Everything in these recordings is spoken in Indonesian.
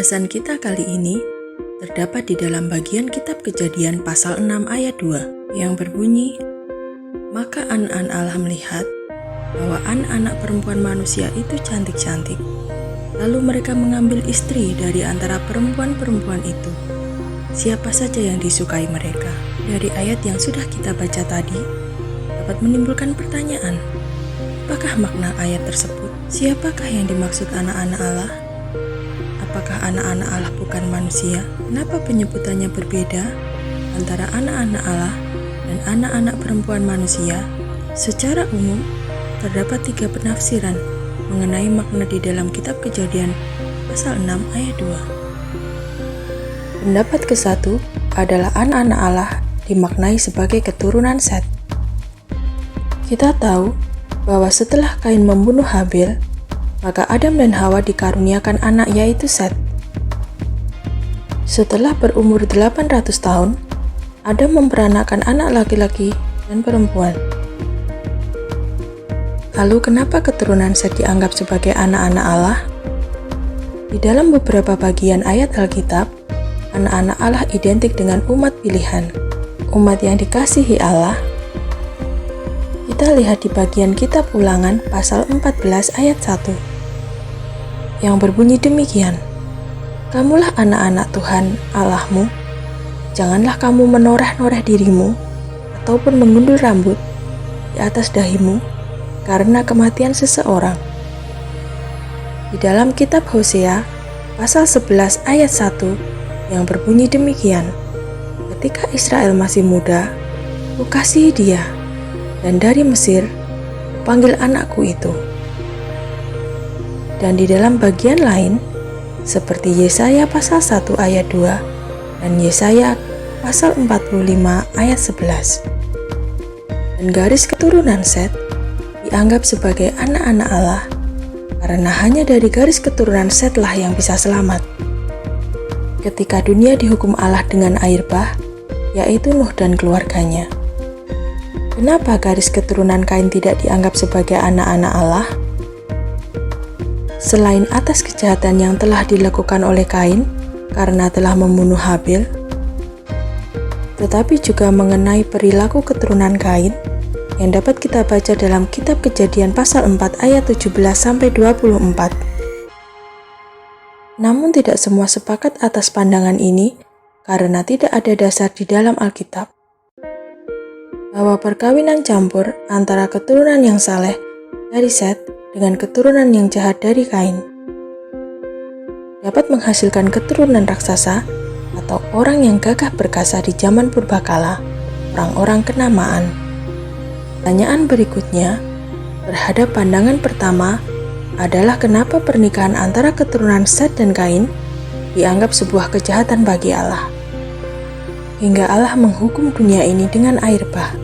Bahasan kita kali ini terdapat di dalam bagian kitab Kejadian pasal 6 ayat 2 yang berbunyi, "Maka anak-anak Allah melihat bahwa anak-anak perempuan manusia itu cantik-cantik. Lalu mereka mengambil istri dari antara perempuan-perempuan itu, siapa saja yang disukai mereka." Dari ayat yang sudah kita baca tadi, dapat menimbulkan pertanyaan, apakah makna ayat tersebut? Siapakah yang dimaksud anak-anak Allah? Apakah anak-anak Allah bukan manusia? Kenapa penyebutannya berbeda antara anak-anak Allah dan anak-anak perempuan manusia? Secara umum, terdapat 3 penafsiran mengenai makna di dalam kitab Kejadian pasal 6 ayat 2. Pendapat ke-1 adalah anak-anak Allah dimaknai sebagai keturunan Set. Kita tahu bahwa setelah Kain membunuh Habil, maka Adam dan Hawa dikaruniakan anak yaitu Set. Setelah berumur 800 tahun, Adam memperanakan anak laki-laki dan perempuan. Lalu kenapa keturunan Set dianggap sebagai anak-anak Allah? Di dalam beberapa bagian ayat Alkitab, anak-anak Allah identik dengan umat pilihan, umat yang dikasihi Allah. Kita lihat di bagian kitab Ulangan pasal 14 ayat 1 yang berbunyi demikian, "Kamulah anak-anak Tuhan Allahmu, janganlah kamu menoreh-noreh dirimu ataupun menggundul rambut di atas dahimu karena kematian seseorang." Di dalam kitab Hosea pasal 11 ayat 1 yang berbunyi demikian, "Ketika Israel masih muda, kukasihi dia, dan dari Mesir kupanggil anakku itu." Dan di dalam bagian lain, seperti Yesaya pasal 1 ayat 2 dan Yesaya pasal 45 ayat 11. Dan garis keturunan Set dianggap sebagai anak-anak Allah karena hanya dari garis keturunan Setlah yang bisa selamat. Ketika dunia dihukum Allah dengan air bah, yaitu Nuh dan keluarganya. Kenapa garis keturunan Kain tidak dianggap sebagai anak-anak Allah? Selain atas kejahatan yang telah dilakukan oleh Kain karena telah membunuh Habil, tetapi juga mengenai perilaku keturunan Kain yang dapat kita baca dalam kitab Kejadian pasal 4 ayat 17-24. Namun tidak semua sepakat atas pandangan ini karena tidak ada dasar di dalam Alkitab bahwa perkawinan campur antara keturunan yang saleh dari Set dengan keturunan yang jahat dari Kain dapat menghasilkan keturunan raksasa atau orang yang gagah perkasa di zaman purbakala, orang-orang kenamaan. Pertanyaan berikutnya terhadap pandangan pertama adalah kenapa pernikahan antara keturunan Set dan Kain dianggap sebuah kejahatan bagi Allah, hingga Allah menghukum dunia ini dengan air bah.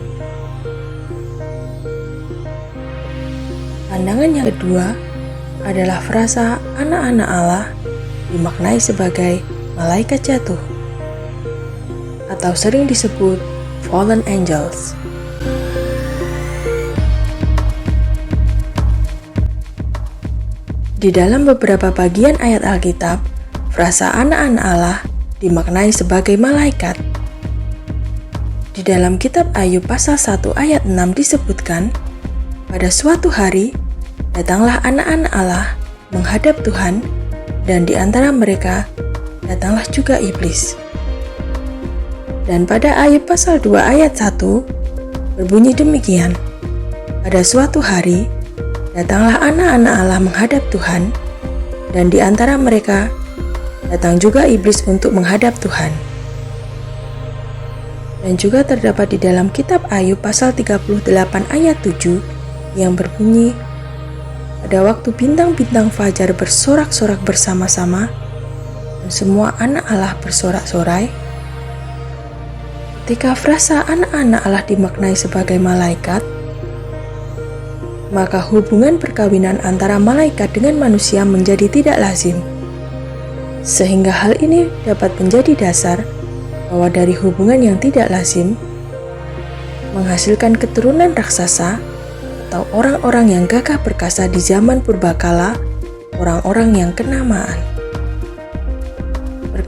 Pandangan yang kedua adalah frasa anak-anak Allah dimaknai sebagai malaikat jatuh atau sering disebut fallen angels. Di dalam beberapa bagian ayat Alkitab, frasa anak-anak Allah dimaknai sebagai malaikat. Di dalam kitab Ayub pasal 1 ayat 6 disebutkan, "Pada suatu hari, datanglah anak-anak Allah menghadap Tuhan, dan di antara mereka datanglah juga iblis." Dan pada Ayub pasal 2 ayat 1 berbunyi demikian, "Pada suatu hari, datanglah anak-anak Allah menghadap Tuhan, dan di antara mereka datang juga iblis untuk menghadap Tuhan." Dan juga terdapat di dalam kitab Ayub pasal 38 ayat 7 yang berbunyi, "Pada waktu bintang-bintang fajar bersorak-sorak bersama-sama, dan semua anak Allah bersorak-sorai." Ketika frasa anak-anak Allah dimaknai sebagai malaikat, maka hubungan perkawinan antara malaikat dengan manusia menjadi tidak lazim. Sehingga hal ini dapat menjadi dasar bahwa dari hubungan yang tidak lazim menghasilkan keturunan raksasa atau orang-orang yang gagah perkasa di zaman purbakala, orang-orang yang kenamaan.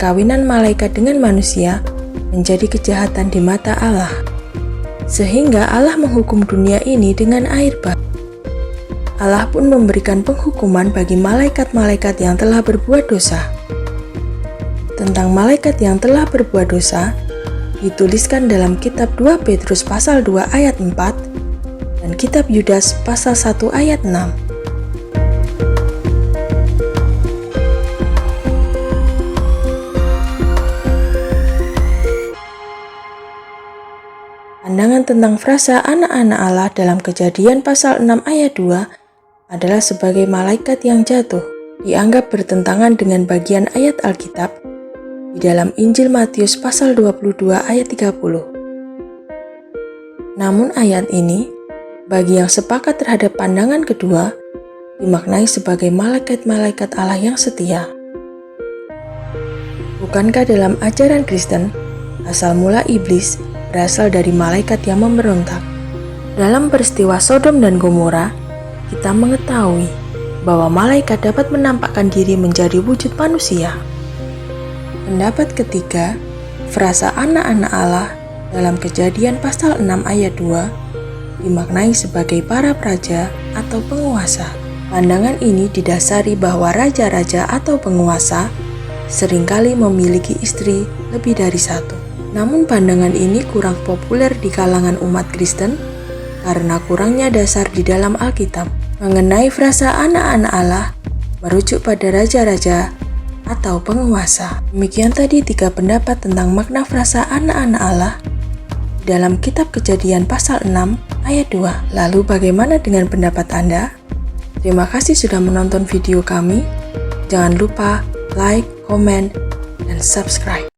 perkawinan malaikat dengan manusia menjadi kejahatan di mata Allah. Sehingga Allah menghukum dunia ini dengan air bah. Allah pun memberikan penghukuman bagi malaikat-malaikat yang telah berbuat dosa. Tentang malaikat yang telah berbuat dosa, dituliskan dalam kitab 2 Petrus pasal 2 ayat 4 dan kitab Yudas pasal 1 ayat 6. Pandangan tentang frasa anak-anak Allah dalam Kejadian pasal 6 ayat 2 adalah sebagai malaikat yang jatuh, dianggap bertentangan dengan bagian ayat Alkitab di dalam Injil Matius pasal 22 ayat 30. Namun ayat ini, bagi yang sepakat terhadap pandangan kedua, dimaknai sebagai malaikat-malaikat Allah yang setia. Bukankah dalam ajaran Kristen, asal mula iblis berasal dari malaikat yang memberontak? Dalam peristiwa Sodom dan Gomora, kita mengetahui bahwa malaikat dapat menampakkan diri menjadi wujud manusia. Pendapat ketiga, frasa anak-anak Allah dalam Kejadian pasal 6 ayat 2 dimaknai sebagai para praja atau penguasa. Pandangan ini didasari bahwa raja-raja atau penguasa seringkali memiliki istri lebih dari satu. Namun pandangan ini kurang populer di kalangan umat Kristen karena kurangnya dasar di dalam Alkitab. Mengenai frasa anak-anak Allah merujuk pada raja-raja atau penguasa. Demikian tadi 3 pendapat tentang makna frasa anak-anak Allah dalam kitab Kejadian pasal 6 ayat 2. Lalu bagaimana dengan pendapat Anda? Terima kasih sudah menonton video kami. Jangan lupa like, komen, dan subscribe.